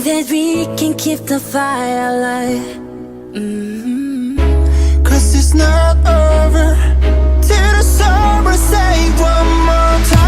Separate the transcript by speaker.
Speaker 1: that we can keep the fire alive.
Speaker 2: Cause it's not over till the summer say one more